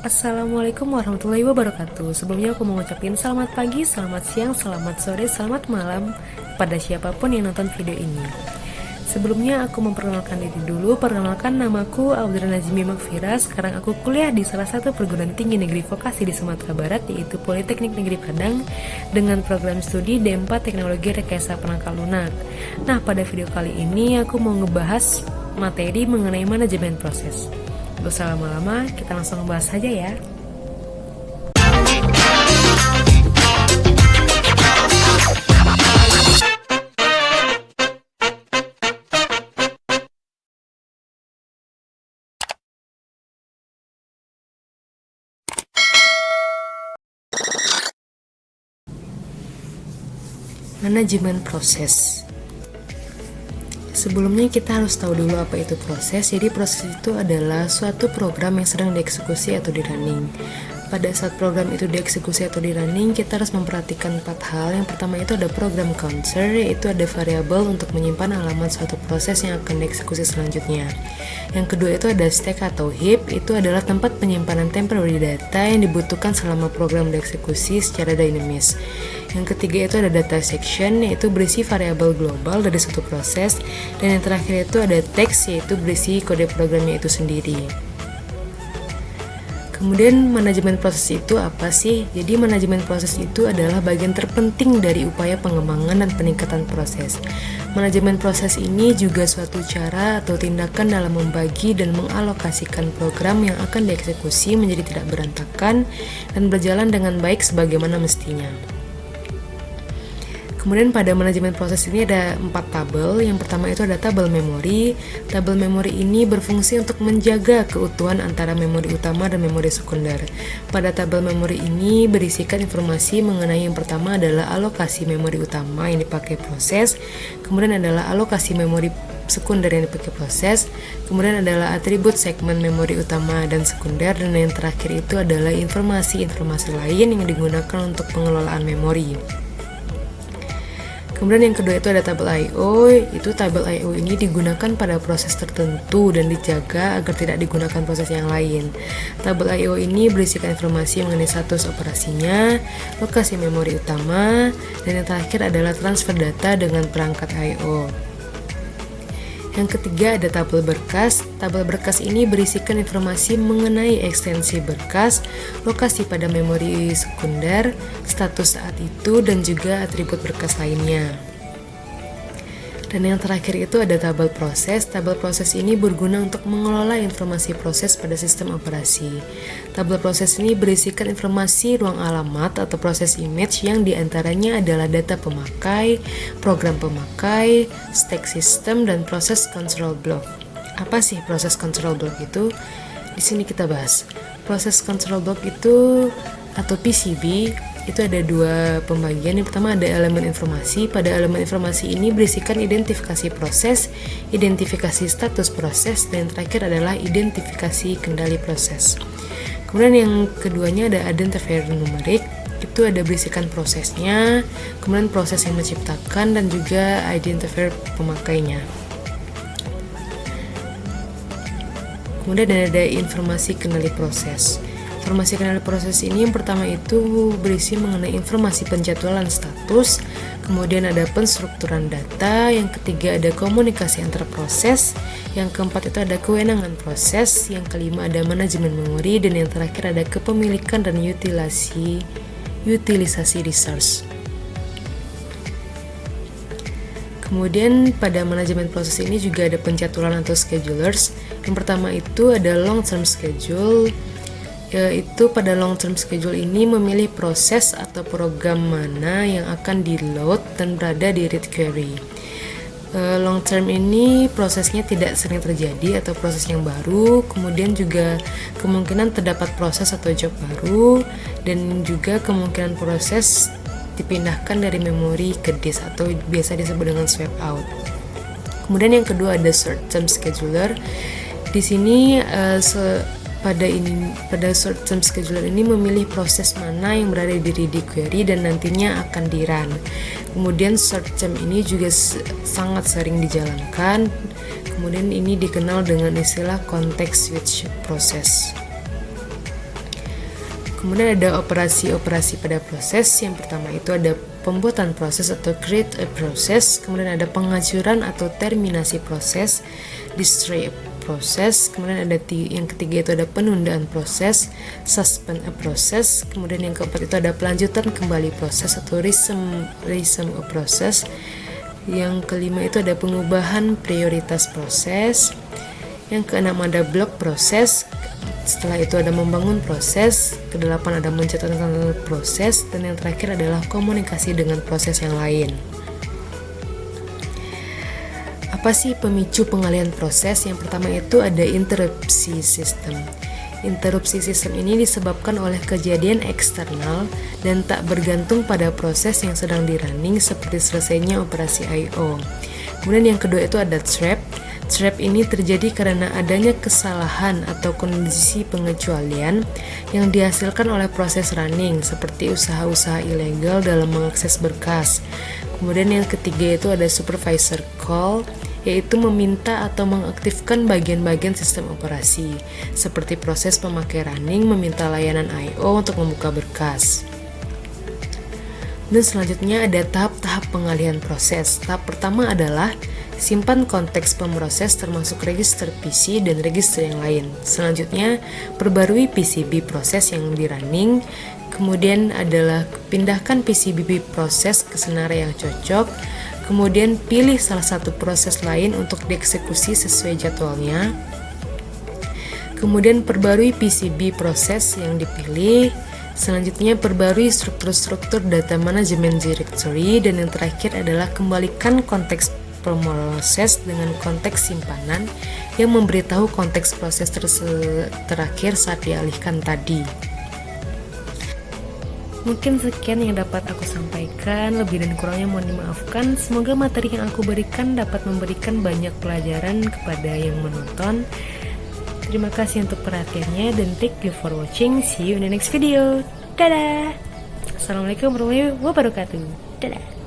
Assalamualaikum warahmatullahi wabarakatuh. Sebelumnya aku mau ngucapin selamat pagi, selamat siang, selamat sore, selamat malam pada siapapun yang nonton video ini. Sebelumnya aku memperkenalkan diri dulu. Perkenalkan, namaku Audrey Nazmi Makfira. Sekarang aku kuliah di salah satu perguruan tinggi negeri vokasi di Sumatera Barat, yaitu Politeknik Negeri Padang, dengan program studi D4 Teknologi Rekayasa Penangkal Lunak. Nah, pada video kali ini aku mau ngebahas materi mengenai manajemen proses. Gak usah lama-lama, kita langsung ngebahas saja ya. Manajemen proses. Sebelumnya kita harus tahu dulu apa itu proses. Jadi proses itu adalah suatu program yang sedang dieksekusi atau di-running. Pada saat program itu dieksekusi atau di-running, kita harus memperhatikan 4 hal. Yang pertama itu ada program counter, yaitu ada variabel untuk menyimpan alamat suatu proses yang akan dieksekusi selanjutnya. Yang kedua itu ada stack atau heap, itu adalah tempat penyimpanan temporary data yang dibutuhkan selama program dieksekusi secara dinamis. Yang ketiga itu ada data section, yaitu berisi variabel global dari suatu proses. Dan yang terakhir itu ada text, yaitu berisi kode programnya itu sendiri. Kemudian manajemen proses itu apa sih? Jadi manajemen proses itu adalah bagian terpenting dari upaya pengembangan dan peningkatan proses. Manajemen proses ini juga suatu cara atau tindakan dalam membagi dan mengalokasikan program yang akan dieksekusi menjadi tidak berantakan dan berjalan dengan baik sebagaimana mestinya. Kemudian pada manajemen proses ini ada 4 tabel. Yang pertama itu ada tabel memori. Tabel memori ini berfungsi untuk menjaga keutuhan antara memori utama dan memori sekunder. Pada tabel memori ini berisikan informasi mengenai yang pertama adalah alokasi memori utama yang dipakai proses, kemudian adalah alokasi memori sekunder yang dipakai proses, kemudian adalah atribut segmen memori utama dan sekunder, dan yang terakhir itu adalah informasi-informasi lain yang digunakan untuk pengelolaan memori. Kemudian yang kedua itu ada tabel I/O. Itu tabel I/O ini digunakan pada proses tertentu dan dijaga agar tidak digunakan proses yang lain. Tabel I/O ini berisikan informasi mengenai status operasinya, lokasi memori utama, dan yang terakhir adalah transfer data dengan perangkat I/O. Yang ketiga ada tabel berkas. Tabel berkas ini berisikan informasi mengenai ekstensi berkas, lokasi pada memori sekunder, status saat itu, dan juga atribut berkas lainnya. Dan yang terakhir itu ada tabel proses. Tabel proses ini berguna untuk mengelola informasi proses pada sistem operasi. Tabel proses ini berisikan informasi ruang alamat atau proses image yang diantaranya adalah data pemakai, program pemakai, stack system, dan proses control block. Apa sih proses control block itu? Di sini kita bahas. Proses control block itu atau PCB itu ada 2 pembagian. Yang pertama ada elemen informasi. Pada elemen informasi ini berisikan identifikasi proses, identifikasi status proses, dan yang terakhir adalah identifikasi kendali proses. Kemudian yang keduanya ada identifier numerik. Itu ada berisikan prosesnya, kemudian proses yang menciptakan, dan juga identifier pemakainya. Kemudian ada informasi kendali proses. Informasi kendali proses ini yang pertama itu berisi mengenai informasi penjadwalan status, kemudian ada penstrukturan data, yang ketiga ada komunikasi antar proses, yang keempat itu ada kewenangan proses, yang kelima ada manajemen memori, dan yang terakhir ada kepemilikan dan utilisasi resource. Kemudian pada manajemen proses ini juga ada penjadwalan atau schedulers. Yang pertama itu ada long term schedule, yaitu pada long term schedule ini memilih proses atau program mana yang akan di-load dan berada di read query. Long term ini prosesnya tidak sering terjadi atau proses yang baru, kemudian juga kemungkinan terdapat proses atau job baru, dan juga kemungkinan proses dipindahkan dari memori ke disk atau biasa disebut dengan swap out. Kemudian yang kedua ada short term scheduler. Di sini pada short term scheduler ini memilih proses mana yang berada di ready query dan nantinya akan di run. Kemudian short term ini juga sangat sering dijalankan. Kemudian ini dikenal dengan istilah context switch process. Kemudian ada operasi-operasi pada proses. Yang pertama itu ada pembuatan proses atau create a process. Kemudian ada penghancuran atau terminasi proses, destroy a process. Kemudian ada yang ketiga itu ada penundaan proses, suspend a process. Kemudian yang keempat itu ada pelanjutan kembali proses atau resume a process. Yang kelima itu ada pengubahan prioritas proses. Yang keenam ada block proses. Setelah itu ada membangun proses. Kedelapan ada mencatatkan proses. Dan yang terakhir adalah komunikasi dengan proses yang lain. Apa sih pemicu pengalihan proses? Yang pertama itu ada interupsi sistem. Interupsi sistem ini disebabkan oleh kejadian eksternal dan tak bergantung pada proses yang sedang di-running seperti selesainya operasi I/O. Kemudian yang kedua itu ada trap. Trap ini terjadi karena adanya kesalahan atau kondisi pengecualian yang dihasilkan oleh proses running seperti usaha-usaha ilegal dalam mengakses berkas. Kemudian yang ketiga itu ada supervisor call, yaitu meminta atau mengaktifkan bagian-bagian sistem operasi seperti proses pemakai running meminta layanan I/O untuk membuka berkas. Dan selanjutnya ada tahap-tahap pengalihan proses. Tahap pertama adalah simpan konteks pemroses termasuk register PC dan register yang lain. Selanjutnya, perbarui PCB proses yang di-running. Kemudian adalah pindahkan PCB proses ke senarai yang cocok. Kemudian pilih salah satu proses lain untuk dieksekusi sesuai jadwalnya. Kemudian perbarui PCB proses yang dipilih. Selanjutnya perbarui struktur-struktur data manajemen directory. Dan yang terakhir adalah kembalikan konteks proses dengan konteks simpanan yang memberitahu konteks proses terakhir saat dialihkan tadi. Mungkin sekian yang dapat aku sampaikan, lebih dan kurangnya mohon dimaafkan. Semoga materi yang aku berikan dapat memberikan banyak pelajaran kepada yang menonton. Terima kasih untuk perhatiannya dan thank you for watching. See you in the next video. Dadah. Assalamualaikum warahmatullahi wabarakatuh. Dadah.